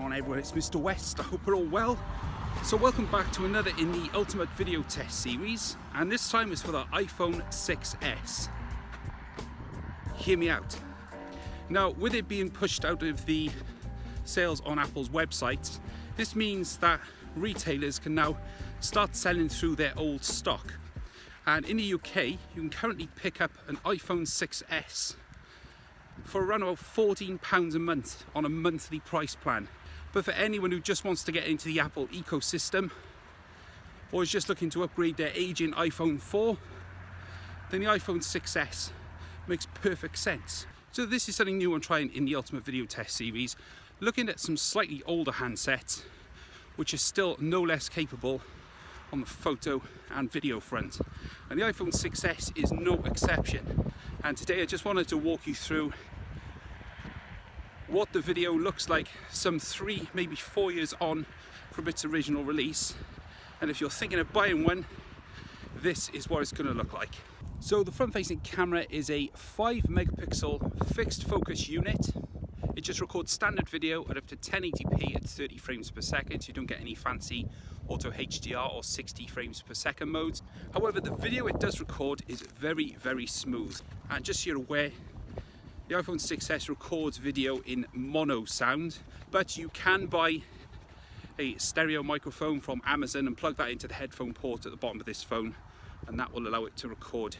on everyone, it's Mr. West. I hope we're all well. So welcome back to another in the Ultimate Video Test series, and this time is for the iPhone 6s. Hear me out. Now, with it being pushed out of the sales on Apple's website, this means that retailers can now start selling through their old stock. And in the UK, you can currently pick up an iPhone 6s for around about £14 a month on a monthly price plan. But for anyone who just wants to get into the Apple ecosystem or is just looking to upgrade their aging iPhone 4, then the iPhone 6s makes perfect sense. So this is something new I'm trying in the Ultimate Video Test series, looking at some slightly older handsets which are still no less capable on the photo and video front. And the iPhone 6s is no exception. And today I just wanted to walk you through what the video looks like some 3, maybe 4 years on from its original release. And if you're thinking of buying one, this is what it's going to look like. So the front-facing camera is a 5 megapixel fixed focus unit. It just records standard video at up to 1080p at 30 frames per second, so you don't get any fancy auto HDR or 60 frames per second modes. However, the video it does record is very, very smooth. And just so you're aware, the iPhone 6s records video in mono sound, but you can buy a stereo microphone from Amazon and plug that into the headphone port at the bottom of this phone, and that will allow it to record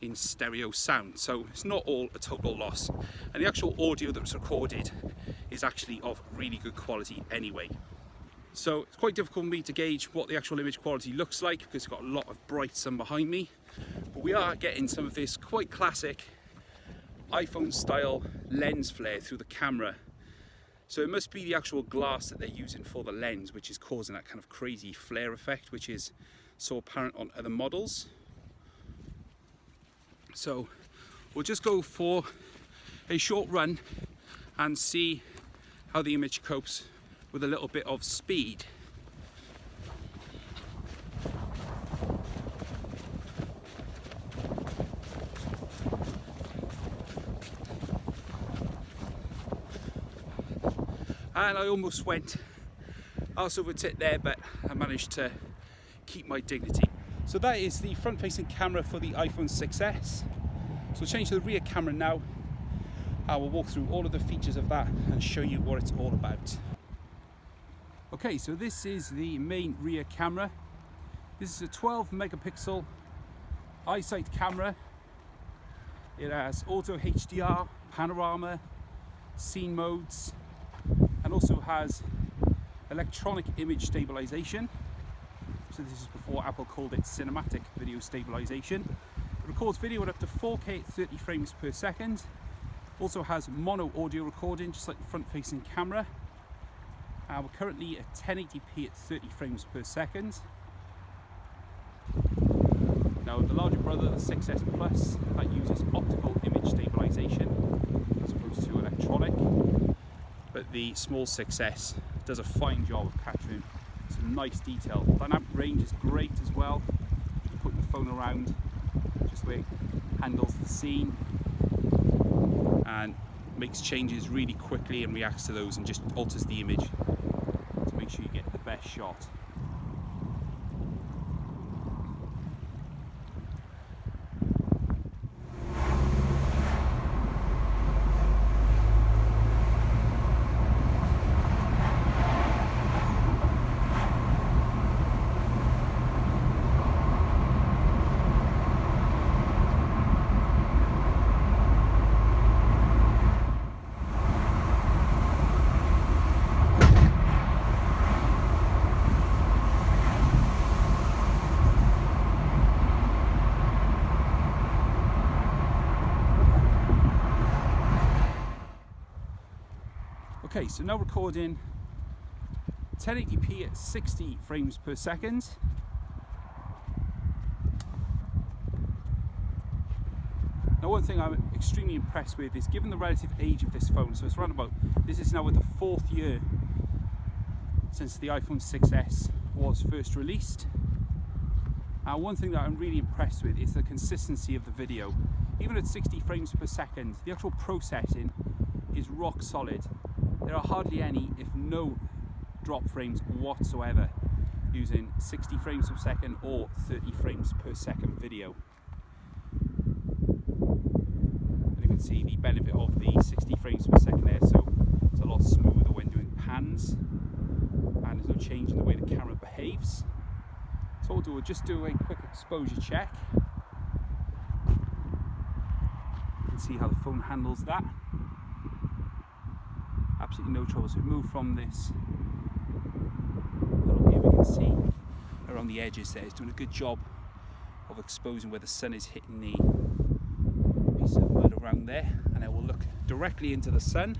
in stereo sound. So it's not all a total loss. And the actual audio that's recorded is actually of really good quality anyway. So it's quite difficult for me to gauge what the actual image quality looks like because it's got a lot of bright sun behind me. But we are getting some of this quite classic iPhone style lens flare through the camera. So it must be the actual glass that they're using for the lens which is causing that kind of crazy flare effect, which is so apparent on other models. So we'll just go for a short run and see how the image copes with a little bit of speed. And I almost went arse over tit there, but I managed to keep my dignity. So that is the front-facing camera for the iPhone 6s. So we'll change to the rear camera now. I will walk through all of the features of that and show you what it's all about. Okay, so this is the main rear camera. This is a 12 megapixel iSight camera. It has auto HDR, panorama, scene modes, and also has electronic image stabilization. So this is before Apple called it cinematic video stabilization. It records video at up to 4K at 30 frames per second. Also has mono audio recording, just like the front-facing camera. We're currently at 1080p at 30 frames per second. Now the larger brother, the 6s Plus, that uses optical image stabilization as opposed to electronic. But the small 6s does a fine job of capturing some nice detail. Dynamic range is great as well. You put the phone around just where it handles the scene and makes changes really quickly and reacts to those and just alters the image to make sure you get the best shot. Okay, so now recording 1080p at 60 frames per second. Now one thing I'm extremely impressed with is given the relative age of this phone, so it's around about, this is now with the 4th year since the iPhone 6s was first released. One thing that I'm really impressed with is the consistency of the video. Even at 60 frames per second, the actual processing is rock solid. there are hardly any, if no, drop frames whatsoever using 60 frames per second or 30 frames per second video. And you can see the benefit of the 60 frames per second there, so it's a lot smoother when doing pans, and there's no change in the way the camera behaves. So we'll just do a quick exposure check. You can see how the phone handles that. Absolutely no trouble. So we move from this. Here we can see around the edges there, it's doing a good job of exposing where the sun is hitting the piece of mud around there, and I will look directly into the sun.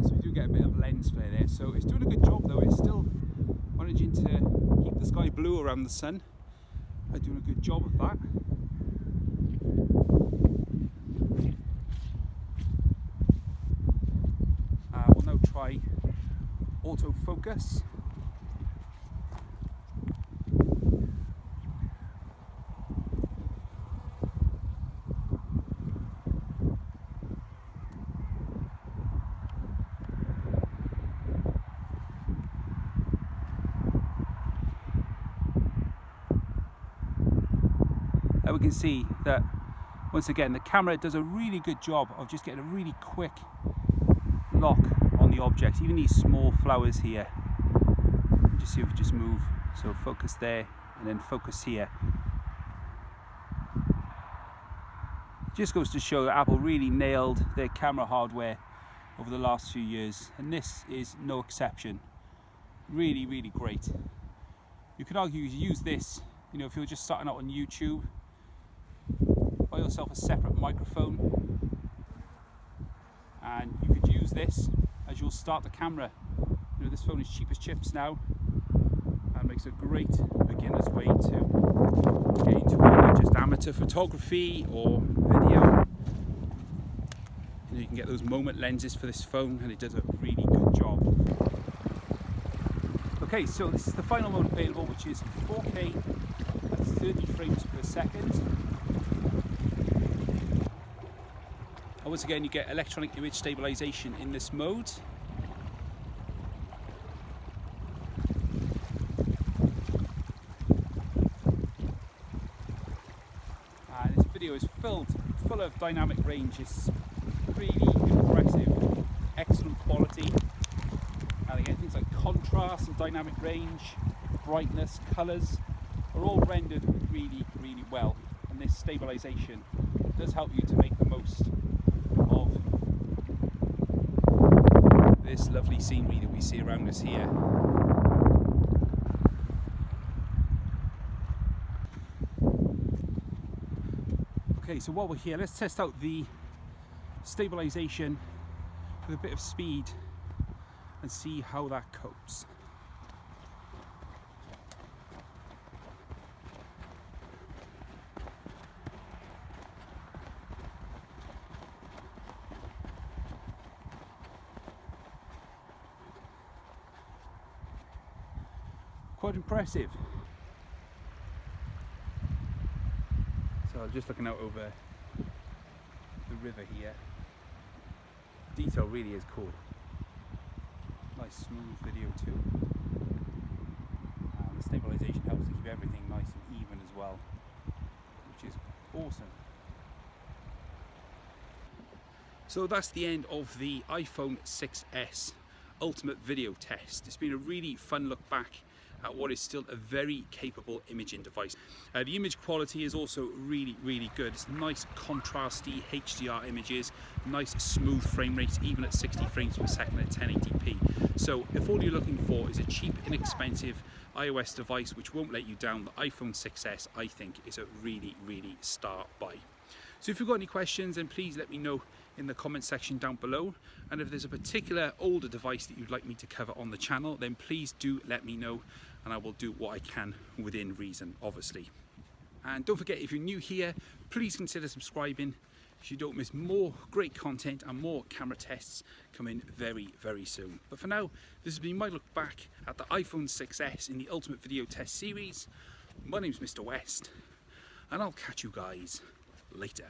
So we do get a bit of lens flare there, so it's doing a good job though. It's still managing to keep the sky blue around the sun. I'm doing a good job of that. We'll now try autofocus. And we can see that once again the camera does a really good job of just getting a really quick lock on the objects, even these small flowers here. Just see if we just move, so focus there and then focus here. It just goes to show that Apple really nailed their camera hardware over the last few years, and this is no exception. Really, really great. You could argue you use this, you know, if you're just starting out on YouTube, buy yourself a separate microphone, and you could use this as you'll start the camera. You know, this phone is cheap as chips now, and makes a great beginner's way to get into either just amateur photography or video. You know, you can get those moment lenses for this phone, and it does a really good job. Okay, so this is the final mode available, which is 4K at 30 frames per second. And once again, you get electronic image stabilization in this mode. And this video is full of dynamic range. It's really impressive, excellent quality. And again, things like contrast and dynamic range, brightness, colours are all rendered really, really well. And this stabilization does help you to make the most of this lovely scenery that we see around us here. Okay, so while we're here, let's test out the stabilization with a bit of speed and see how that copes. Quite impressive. So I'm just looking out over the river here. Detail really is cool. Nice smooth video too. And the stabilization helps to keep everything nice and even as well, which is awesome. So that's the end of the iPhone 6s Ultimate video test. It's been a really fun look back at what is still a very capable imaging device. The image quality is also really, really good. It's nice contrasty HDR images, nice smooth frame rates, even at 60 frames per second at 1080p. So if all you're looking for is a cheap, inexpensive iOS device which won't let you down, the iPhone 6s I think is a really, really star buy. So if you've got any questions, then please let me know in the comment section down below. And if there's a particular older device that you'd like me to cover on the channel, then please do let me know, and I will do what I can within reason, obviously. And don't forget, if you're new here, please consider subscribing so you don't miss more great content and more camera tests coming very, very soon. But for now, this has been my look back at the iPhone 6s in the Ultimate Video Test series. My name's Mr. West, and I'll catch you guys later.